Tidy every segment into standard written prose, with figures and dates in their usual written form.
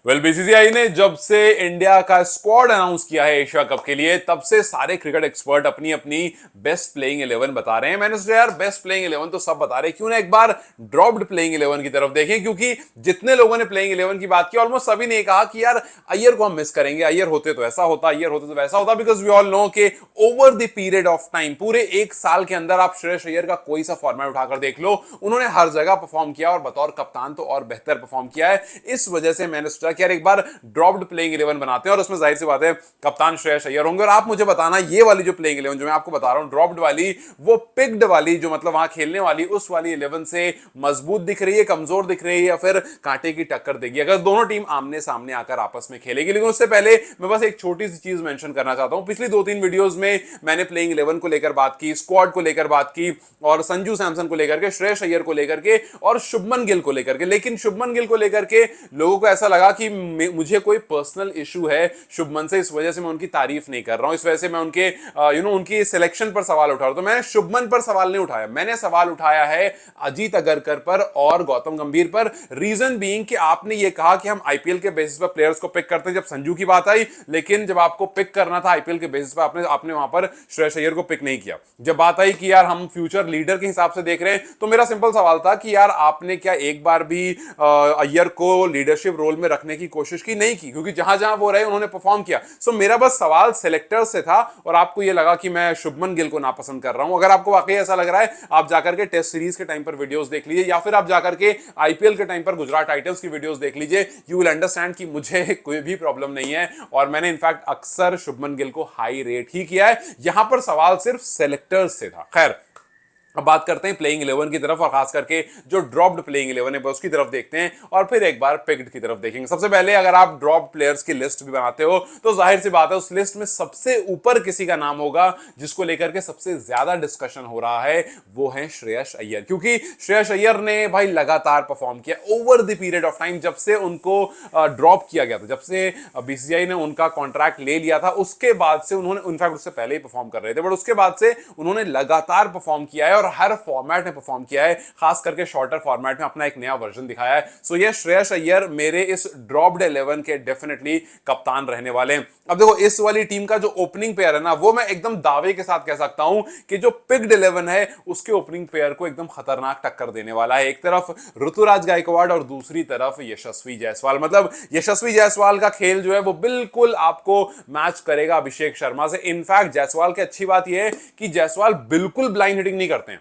Well BCCI ने जब से इंडिया का स्क्वाड अनाउंस किया है एशिया कप के लिए, तब से सारे क्रिकेट एक्सपर्ट अपनी अपनी बेस्ट प्लेइंग 11 बता रहे हैं। मैंने सोचा यार बेस्ट प्लेइंग 11 तो सब बता रहे हैं, क्यों ना एक बार ड्रॉप्ड प्लेइंग 11 की तरफ देखें, क्योंकि जितने लोगों ने प्लेइंग 11 की बात की ऑलमोस्ट सभी ने कहा कि यार अय्यर को हम मिस करेंगे, अय्यर होते तो ऐसा होता, अय्यर होते तो वैसा होता, बिकॉज वी ऑल नो कि over the period of time, पूरे एक साल के अंदर आप श्रेयस अय्यर का कोई सा फॉर्मेट उठाकर देख लो, उन्होंने हर जगह परफॉर्म किया और बतौर कप्तान तो और बेहतर परफॉर्म किया है। इस वजह से मैंने सोचा कि यार एक बार ड्रॉप्ड प्लेइंग 11 बनाते हैं और उसमें जाहिर सी बात है कप्तान श्रेयस अय्यर होंगे। और आप मुझे बताना ये वाली जो प्लेइंग 11 जो मैं आपको बता रहा हूं ड्रॉप्ड वाली, वो पिक्ड वाली जो मतलब वहां खेलने वाली उस वाली 11 से मजबूत दिख रही है, कमजोर दिख रही है, या फिर कांटे की टक्कर देगी अगर दोनों टीम आमने सामने आकर आपस में खेलेगी। लेकिन उससे पहले मैं बस एक छोटी सी चीज मेंशन करना चाहता हूं। पिछली 2-3 वीडियोस में मैंने प्लेइंग 11 को लेकर बात की, स्क्वाड को लेकर बात की, और संजू सैमसन को लेकर के, श्रेयस अय्यर को लेकर के और शुभमन गिल को लेकर के। लेकिन शुभमन गिल को लेकर के लोगों को ऐसा लगा कि मुझे कोई पर्सनल इशू है शुभमन से, इस वजह से मैं उनकी तारीफ नहीं कर रहा हूं, इस वजह से मैं उनके उनकी सिलेक्शन पर सवाल उठा रहा हूं। तो मैंने शुभमन पर सवाल नहीं उठाया, मैंने सवाल उठाया है अजीत अगरकर पर और गौतम गंभीर पर। रीजन बीइंग कि आपने ये कहा कि हम आईपीएल के बेसिस पर प्लेयर्स को पिक करते हैं जब संजू की बात आई, लेकिन जब आपको पिक करना था आईपीएल के बेसिस पर आपने वहां पर श्रेयस अय्यर को पिक नहीं किया। जब बात आई कि यार हम फ्यूचर लीडर के हिसाब से देख रहे हैं, तो मेरा सिंपल सवाल था कि यार आपने क्या एक बार भी अय्यर को लीडरशिप रोल में रखने की कोशिश की? नहीं की, क्योंकि जहां जहां वो रहे उन्होंने परफॉर्म किया। सो मेरा बस सवाल सिलेक्टर से था और आपको ये लगा कि मैं शुभमन गिल को नापसंद कर रहा हूं। अगर आपको वाकई ऐसा लग रहा है, आप जाकर के टेस्ट सीरीज के टाइम पर वीडियोस देख लीजिए, या फिर आप जाकर के आईपीएल के टाइम पर गुजरात टाइटंस की वीडियोस देख लीजिए, यू विल अंडरस्टैंड कि मुझे कोई भी प्रॉब्लम नहीं है और मैंने इनफैक्ट अक्सर शुभमन गिल को हाई रेट ही किया है। यहां पर सवाल सिर्फ सेलेक्टर्स से था। खैर, अब बात करते हैं प्लेइंग 11 की तरफ, और खास करके जो ड्रॉप्ड प्लेइंग 11 है उसकी तरफ देखते हैं, और फिर एक बार पिक्ड की तरफ देखेंगे। सबसे पहले अगर आप ड्रॉप्ड प्लेयर्स की लिस्ट भी बनाते हो तो जाहिर सी बात है उस लिस्ट में सबसे ऊपर किसी का नाम होगा जिसको लेकर के सबसे ज्यादा डिस्कशन हो रहा है, वो है श्रेयस अय्यर। क्योंकि श्रेयस अय्यर ने भाई लगातार परफॉर्म किया over the period of time, जब से उनको ड्रॉप किया गया था, जब से बीसीसीआई ने उनका कॉन्ट्रैक्ट ले लिया था, उसके बाद से उन्होंने, इनफैक्ट उससे पहले ही परफॉर्म कर रहे थे, बट उसके बाद से उन्होंने लगातार परफॉर्म किया है और हर फॉर्मेट में परफॉर्म किया है, खास करके शॉर्टर फॉर्मेट में अपना एक नया वर्जन दिखाया है। सो ये श्रेयस अय्यर मेरे इस ड्रॉप्ड 11 के डेफिनेटली कप्तान रहने वाले हैं। अब देखो इस वाली टीम का जो ओपनिंग पेयर है ना, वो मैं एकदम दावे के साथ कह सकता हूं कि जो पिक्ड 11 है उसके ओपनिंग पेयर को एकदम खतरनाक टक्कर देने वाला है। एक तरफ ऋतुराज गायकवाड़ और दूसरी तरफ यशस्वी जायसवाल। मतलब यशस्वी जायसवाल का खेल जो है वो बिल्कुल आपको मैच करेगा अभिषेक शर्मा से। इनफैक्ट जायसवाल की अच्छी बात यह है कि जायसवाल बिल्कुल ब्लाइंड हिटिंग नहीं करते हैं।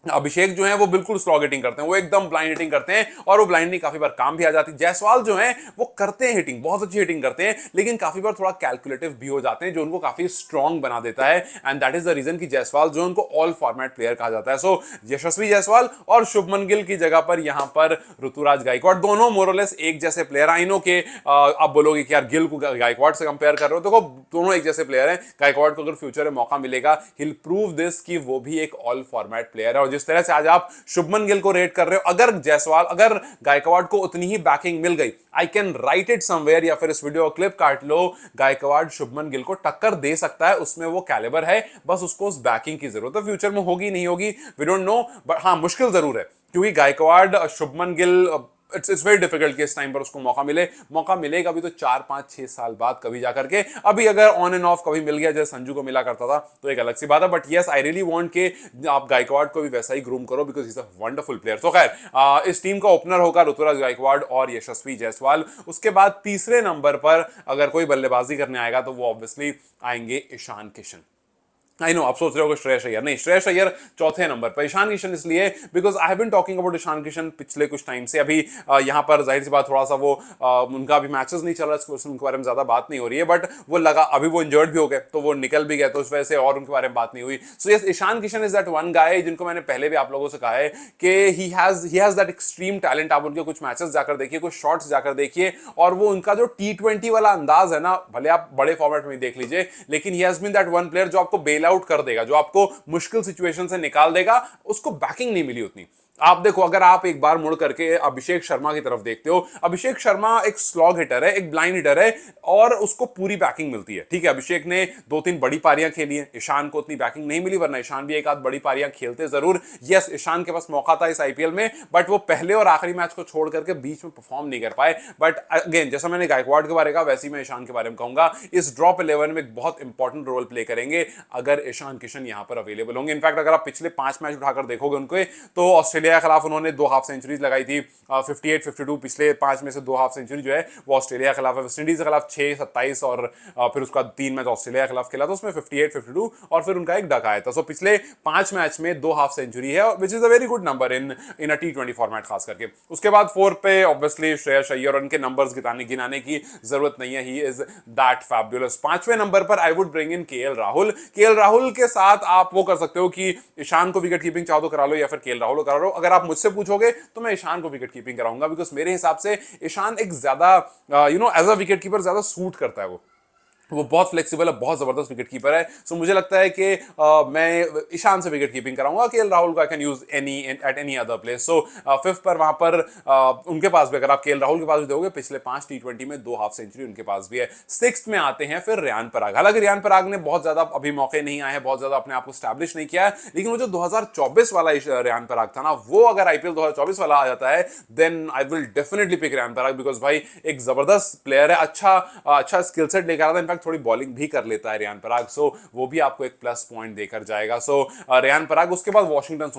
अभिषेक जो है वो बिल्कुल स्लॉग हिटिंग करते हैं, वो एकदम ब्लाइंड हिटिंग करते हैं, और वो ब्लाइंडली काफी बार काम भी आ जाती है। जायसवाल जो है वो करते हैं हिटिंग, बहुत अच्छी हिटिंग करते हैं, लेकिन काफी बार थोड़ा कैलकुलेटिव भी हो जाते हैं, जो उनको काफी स्ट्रॉन्ग बना देता है। And that is the reason कि जायसवाल जो उनको ऑल फॉर्मेट प्लेयर कहा जाता है। सो यशस्वी जायसवाल और शुभमन गिल की जगह पर यहां पर ऋतुराज गायकवाड़, दोनों मोरलेस एक जैसे प्लेयर। आई नो के आप बोलोगे कि यार गिल को गायकवाड़ से कंपेयर कर रहे हो, देखो दोनों एक जैसे प्लेयर हैं। गायकवाड़ को अगर फ्यूचर में मौका मिलेगा, ही विल प्रूव दिस कि वो भी एक ऑल फॉर्मेट प्लेयर है। और जिस तरह से आज आप शुभमन गिल को रेट कर रहे हो, अगर जायसवाल, अगर गायकवाड़ को उतनी ही बैकिंग मिल गई, I can write it somewhere, या फिर इस वीडियो क्लिप काट लो, गायकवाड़ शुभमन गिल को टक्कर दे सकता है, उसमें वो कैलिबर है, बस उसको उस बैकिंग की जरूरत है। फ्यूचर में होगी नहीं होगी वी डोंट नो, बट हाँ मुश्किल जरूर है, क्योंकि Gaikwad Shubman Gill it's very difficult कि इस टाइम पर उसको मौका मिले। मौका मिलेगा भी तो 4-5-6 साल बाद कभी जाकर के। अभी अगर ऑन एंड ऑफ कभी मिल गया जैसे संजू को मिला करता था तो एक अलग सी बात है, but yes I really want के आप गायकवाड़ को भी वैसा ही ग्रूम करो, because is a wonderful player. तो खैर इस टीम का ओपनर होगा ऋतुराज गायकवाड़ और यशस्वी जायसवाल। उसके बाद तीसरे नंबर पर अगर कोई बल्लेबाजी करने आएगा तो वो ऑब्वियसली आएंगे ईशान किशन। आई नो आप सोच रहे हो कि श्रेयस अय्यर नहीं, श्रेयस अय्यर चौथे नंबर पर, ईशान किशन इसलिए because I have been talking about Ishan Kishan पिछले कुछ टाइम से। अभी यहाँ पर जाहिर सी बात थोड़ा सा वो उनका अभी मैचेस नहीं चल रहा है, उनके बारे में ज्यादा बात नहीं हो रही है, बट वो लगा अभी वो इंजर्ड भी हो गए तो वो निकल भी गए, तो उस वजह से और उनके बारे में बात नहीं हुई। So yes, Ishan Kishan is that one guy जिनको मैंने पहले भी आप लोगों से कहा है कि he has that extreme talent. आप उनके कुछ मैचेस जाकर देखिए, कुछ शॉट्स जाकर देखिए, और वो उनका जो T20 वाला अंदाज है ना, भले आप बड़े फॉर्मेट में देख लीजिए, लेकिन he has been that one player जो आपको बेल आउट कर देगा, जो आपको मुश्किल सिचुएशन से निकाल देगा। उसको बैकिंग नहीं मिली उतनी। आप देखो, अगर आप एक बार मुड़ करके अभिषेक शर्मा की तरफ देखते हो, अभिषेक शर्मा एक स्लॉग हिटर है, एक ब्लाइंड हिटर है और उसको पूरी बैकिंग मिलती है। ठीक है, अभिषेक ने 2-3 बड़ी पारियां खेली हैं, ईशान को उतनी बैकिंग नहीं मिली, वरना ईशान भी एक आध बड़ी पारियां खेलते जरूर। यस, ईशान के पास मौका था इस आईपीएल में, बट वो पहले और आखिरी मैच को छोड़ करके बीच में परफॉर्म नहीं कर पाए। बट अगेन, जैसा मैंने गायकवाड़ के बारे में कहा, वैसे ही मैं ईशान के बारे में कहूंगा, इस ड्रॉप 11 में एक बहुत इंपॉर्टेंट रोल प्ले करेंगे अगर ईशान किशन यहां पर अवेलेबल होंगे। इनफैक्ट अगर आप पिछले 5 मैच उठाकर देखोगे उनके, तो ऑस्ट्रेलिया के खिलाफ उन्होंने 2 हाफ सेंचुरीज लगाई थी, 58-52, पिछले 5 में से 2 हाफ सेंचुरी जो है वो ऑस्ट्रेलिया के खिलाफ है। वेस्ट इंडीज के खिलाफ 6-27 और फिर उसका 3 मैच ऑस्ट्रेलिया के खिलाफ खेला, तो उसमें 58-52 और फिर उनका एक डक आया था। सो पिछले 5 मैच में 2 हाफ सेंचुरी है, which is a very good number in in a T20 format खास करके। उसके बाद 4 पे ऑब्वियसली श्रेयस अय्यर, और उनके नंबर्स गिनाने की जरूरत नहीं है, ही इज दैट फैबुलस। 5वें नंबर पर I would bring in KL Rahul. KL Rahul के साथ आप वो कर सकते हो कि ईशान को विकेट कीपिंग चाहो तो करा लो, या फिर केएल राहुल को करा लो। अगर आप मुझसे पूछोगे तो मैं ईशान को विकेट कीपिंग कराऊंगा, बिकॉज मेरे हिसाब से ईशान एक ज्यादा एज अ विकेट कीपर ज्यादा सूट करता है। वो बहुत फ्लेक्सिबल है, बहुत जबरदस्त विकेट कीपर है। सो मुझे लगता है कि मैं ईशान से विकेट कीपिंग कराऊंगा। केएल राहुल को I can use at any other place. So 5th पर वहां पर उनके पास भी, अगर आप केएल राहुल के पास भी दोगे, पिछले 5 टी20 में 2 हाफ सेंचुरी उनके पास भी है। 6th में आते हैं फिर रियान पराग। हालांकि रियान पराग ने बहुत ज्यादा अभी मौके नहीं आए हैं, बहुत ज्यादा अपने आप को स्टैब्लिश नहीं किया है, लेकिन वो जो 2024 वाला रियान पराग था ना, वो अगर आईपीएल 2024 वाला आ जाता है, then I will definitely pick Riyan Parag, because भाई एक जबरदस्त प्लेयर है, अच्छा स्किल सेट लेकर आता है, इनफैक्ट थोड़ी बॉलिंग भी कर लेता है रियान पराग। सो वो भी आपको एक प्लस पॉइंट देकर जाएगा। सो रियान पराग, उसके बाद वॉशिंगटन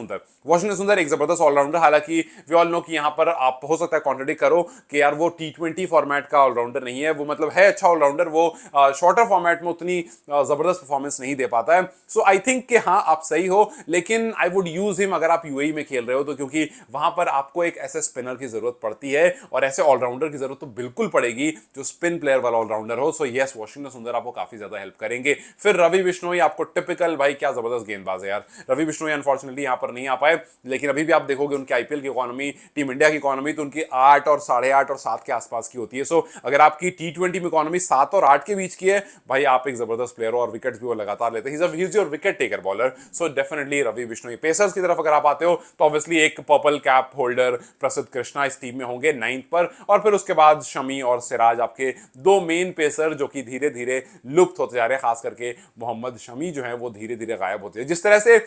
सुंदर एक जबरदस्त ऑलराउंडर। हालांकि वी ऑल नो कि यहां पर आप हो सकता है कॉन्ट्रडिक्ट करो कि यार वो टी20 फॉर्मेट का ऑलराउंडर नहीं है, वो मतलब है अच्छा ऑलराउंडर, वो शॉर्टर फॉर्मेट में उतनी जबरदस्त परफॉर्मेंस नहीं दे पाता है। सो आई थिंक कि हाँ, आप सही हो, लेकिन आई वुड यूज हिम अगर आप यूएई में खेल रहे हो तो, क्योंकि वहां पर आपको एक ऐसे स्पिनर की जरूरत पड़ती है और ऐसे ऑलराउंडर की जरूरत तो बिल्कुल पड़ेगी जो स्पिन प्लेयर वाला ऑलराउंडर हो। सो यस, वॉशिंगटन सुंदर आपको काफी ज्यादा हेल्प करेंगे। फिर रवि बिश्नोई, आपको टिपिकल, भाई क्या जबरदस्त गेंदबाज है यार रवि बिश्नोई। अनफॉर्चुनेटली यहां पर नहीं आ पाए, लेकिन अभी भी आप देखोगे उनकी आईपीएल की इकोनॉमी, टीम इंडिया की इकोनॉमी तो उनकी 8 और 8.5 और 7 के आसपास की होती है। सो अगर आपकी टी20 में इकोनॉमी 7 और 8 के बीच की है, भाई आप एक जबरदस्त प्लेयर हो और विकेट भी वो लगातार लेते हैं। He is your wicket taker bowler. So definitely Ravi Bishnoi. Pacers की तरफ अगर आप आते हो तो ऑब्वियसली एक पर्पल कैप होल्डर प्रसिद्ध कृष्णा इस टीम में होंगे 9th पर, और फिर उसके बाद शमी और सिराज आपके 2 मेन पेसर जो कि धीरे धीरे लुप्त होते जा रहे हैं। खास करके मोहम्मद शमी जो है वो धीरे धीरे गायब होते हैं। जिस तरह से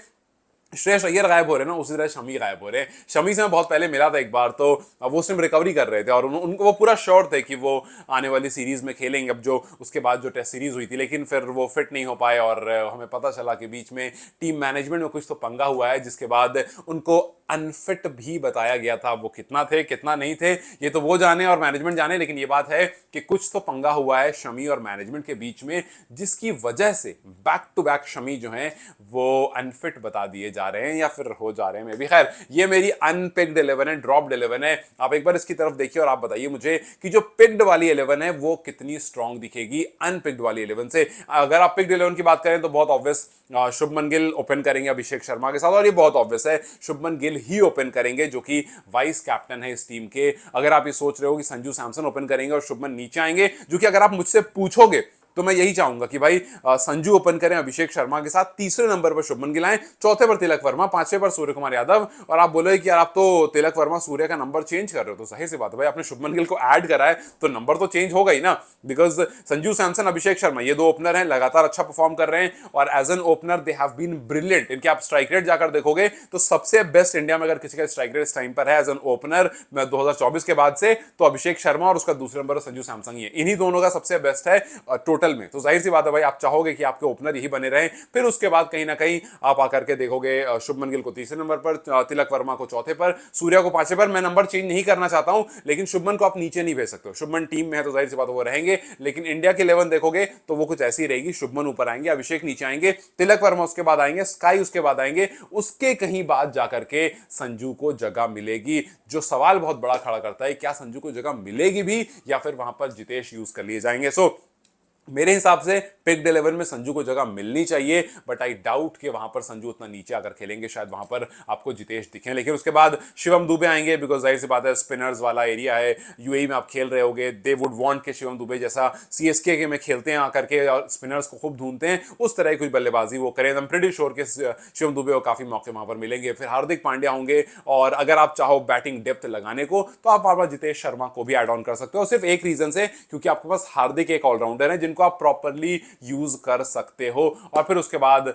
श्रेयस अय्यर गायब हो रहे हैं ना, उसी तरह शमी गायब हो रहे हैं। शमी से मैं बहुत पहले मिला था एक बार, तो वो सिर्फ रिकवरी कर रहे थे और उनको वो पूरा श्योर थे कि वो आने वाली सीरीज में खेलेंगे, अब जो उसके बाद जो टेस्ट सीरीज हुई थी, लेकिन फिर वो फिट नहीं हो पाए और हमें पता चला कि बीच में टीम मैनेजमेंट में कुछ तो पंगा हुआ है, जिसके बाद उनको अनफिट भी बताया गया था। वो कितना थे कितना नहीं थे ये तो वो जाने और मैनेजमेंट जाने, लेकिन ये बात है कि कुछ तो पंगा हुआ है शमी और मैनेजमेंट के बीच में, जिसकी वजह से बैक टू बैक शमी जो है वो अनफिट बता दिए जा रहे हैं या फिर हो जा रहे हैं। मैं भी, खैर ये मेरी अनपिक्ड 11 है, ड्रॉप्ड 11 है। आप एक बार इसकी तरफ देखिए और आप बताइए मुझे कि जो पिक्ड वाली 11 है वो कितनी स्ट्रांग दिखेगी अनपिक्ड वाली 11 से। अगर आप पिक्ड 11 की बात करें तो बहुत ऑब्वियस शुभमन गिल ओपन करेंगे अभिषेक शर्मा के साथ, और ये बहुत ऑब्वियस है शुभमन गिल ही ओपन करेंगे जो कि वाइस कैप्टन है इस टीम के। अगर आप ये सोच रहे हो कि संजू सैमसन ओपन करेंगे और शुभमन नीचे आएंगे, जो कि अगर आप मुझसे पूछोगे तो मैं यही चाहूंगा कि भाई संजू ओपन करें अभिषेक शर्मा के साथ, 3रे नंबर पर शुभमन गिल आए, 4थे पर तिलक वर्मा, 5वें पर सूर्य कुमार यादव। और आप बोले कि यार आप तो तिलक वर्मा सूर्य का नंबर चेंज कर रहे हो, तो जाहिर सी बात है भाई, आपने शुभमन गिल को ऐड करा है तो नंबर तो चेंज होगा ही ना, बिकॉज संजू सैमसन अभिषेक शर्मा ये 2 ओपनर हैं, लगातार अच्छा परफॉर्म कर रहे हैं और as an opener they have been brilliant. इनके आप स्ट्राइक रेट जाकर देखोगे तो सबसे बेस्ट इंडिया में अगर किसी का स्ट्राइक रेट इस टाइम पर है एज एन ओपनर 2024 के बाद से, तो अभिषेक शर्मा और उसका दूसरे नंबर संजू सैमसन ही है। इन्हीं दोनों का सबसे बेस्ट है टोटल में। तो जाहिर सी बात है भाई, आप चाहोगे कि आपके ओपनर यही बने रहें। फिर उसके बाद कहीं ना कहीं आप आकर के देखोगे शुभमन गिल को 3रे नंबर पर, तिलक वर्मा को 4थे पर, सूर्या को 5वें पर। मैं नंबर चेंज नहीं करना चाहता हूं, लेकिन शुभमन को आप नीचे नहीं भेज सकते हो। शुभमन टीम में है तो जाहिर सी बात है वो रहेंगे, लेकिन इंडिया की 11 देखोगे तो वो कुछ ऐसी रहेगी, शुभमन ऊपर आएंगे, अभिषेक नीचे आएंगे, तिलक वर्मा उसके बाद आएंगे, स्काई उसके बाद आएंगे, उसके कहीं बाद जाकर के संजू को जगह मिलेगी। जो सवाल बहुत बड़ा खड़ा करता है, क्या संजू को जगह मिलेगी भी या फिर वहां पर जितेश यूज कर लिए जाएंगे। सो मेरे हिसाब से पिक्ड 11 में संजू को जगह मिलनी चाहिए, बट आई डाउट कि वहां पर संजू उतना नीचे आकर खेलेंगे, शायद वहां पर आपको जितेश दिखें। लेकिन उसके बाद शिवम दुबे आएंगे, बिकॉज जाहिर सी बात है स्पिनर्स वाला एरिया है, यूएई में आप खेल रहे होगे, दे वुड वांट के शिवम दुबे जैसा सीएसके के में खेलते हैं आकर के और स्पिनर्स को खूब ढूंढते हैं, उस तरह की कुछ बल्लेबाजी वो करें। आई एम प्रीटी श्योर के शिवम दुबे को काफी मौके वहां पर मिलेंगे। फिर हार्दिक पांड्या होंगे, और अगर आप चाहो बैटिंग डेप्थ लगाने को तो आप वहां पर जितेश शर्मा को भी एड ऑन कर सकते हो, सिर्फ एक रीजन से, क्योंकि आपके पास हार्दिक एक ऑलराउंडर है जिनको आप प्रॉपरली यूज कर सकते हो। और फिर उसके बाद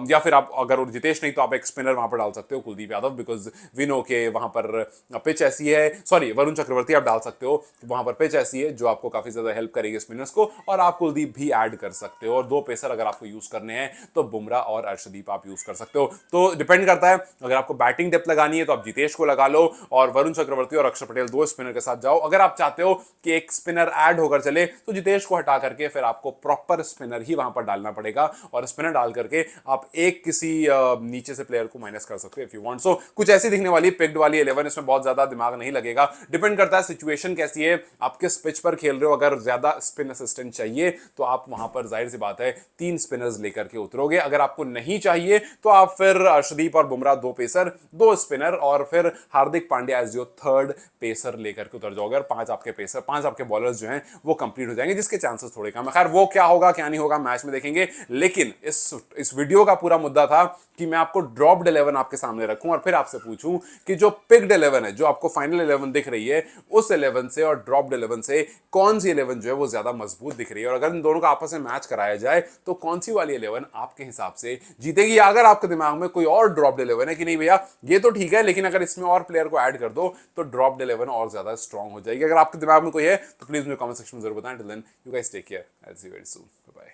या फिर आप अगर जितेश नहीं तो आप एक स्पिनर वहां पर डाल सकते हो, Kuldeep Yadav, because we know के वहां पर पिच ऐसी है, सॉरी वरुण चक्रवर्ती आप डाल सकते हो, वहां पर पिच ऐसी है जो आपको काफी ज्यादा हेल्प करेगी स्पिनर्स को, और आप कुलदीप भी ऐड कर सकते हो। और दो पेसर अगर आपको यूज करने हैं तो बुमराह और अर्शदीप आप यूज कर सकते हो। तो डिपेंड करता है, अगर आपको बैटिंग डेप्थ लगानी है तो आप जितेश को लगा लो और वरुण चक्रवर्ती और अक्षर पटेल दो स्पिनर के साथ जाओ। अगर आप चाहते हो कि एक स्पिनर ऐड होकर चले तो जितेश को हटा करके फिर आपको प्रॉपर स्पिनर ही वहां पर डालना पड़ेगा, और स्पिनर डाल करके आप एक किसी नीचे से प्लेयर को माइनस कर सकते हो इफ यू वांट। सो कुछ ऐसी दिखने वाली पिक्ड वाली 11, इसमें बहुत ज्यादा दिमाग नहीं लगेगा, डिपेंड करता है सिचुएशन कैसी है, आप किस पिच पर खेल रहे हो। अगर ज्यादा स्पिन असिस्टेंट चाहिए तो आप वहां पर जाहिर सी बात है 3 स्पिनर्स लेकर के उतरोगे। अगर आपको नहीं चाहिए तो आप फिर अर्शदीप और बुमराह दो पेसर, दो स्पिनर, और फिर Hardik Pandya as your third pacer लेकर के उतर जाओगे, और 5 आपके पेसर, 5 आपके बॉलर्स जो हैं वो कंप्लीट हो जाएंगे, जिसके चांसेस थोड़े कम है। खैर वो क्या होगा क्या नहीं होगा मैच में देखेंगे, लेकिन इस वीडियो का पूरा मुद्दा था कि मैं आपको ड्रॉप्ड 11 आपके सामने रखूं और फिर आपसे पूछूं कि जो पिक्ड 11 है, जो आपको फाइनल 11 दिख रही है, उस 11 से और ड्रॉप्ड 11 से कौन सी 11 जो है वो ज्यादा मजबूत दिख रही है, और अगर इन दोनों का आपस में मैच कराया जाए तो कौन सी वाली 11 आपके हिसाब से जीतेगी। या अगर आपके दिमाग में कोई और ड्रॉप्ड 11 है कि नहीं भैया ये तो ठीक है, लेकिन अगर इसमें और प्लेयर को ऐड कर दो तो ड्रॉप्ड 11 और ज्यादा स्ट्रांग हो जाएगी। अगर आपके दिमाग में कोई है तो प्लीज मुझे कमेंट सेक्शन में जरूर बताएं। Till then you guys take care, I will see you very soon, bye bye.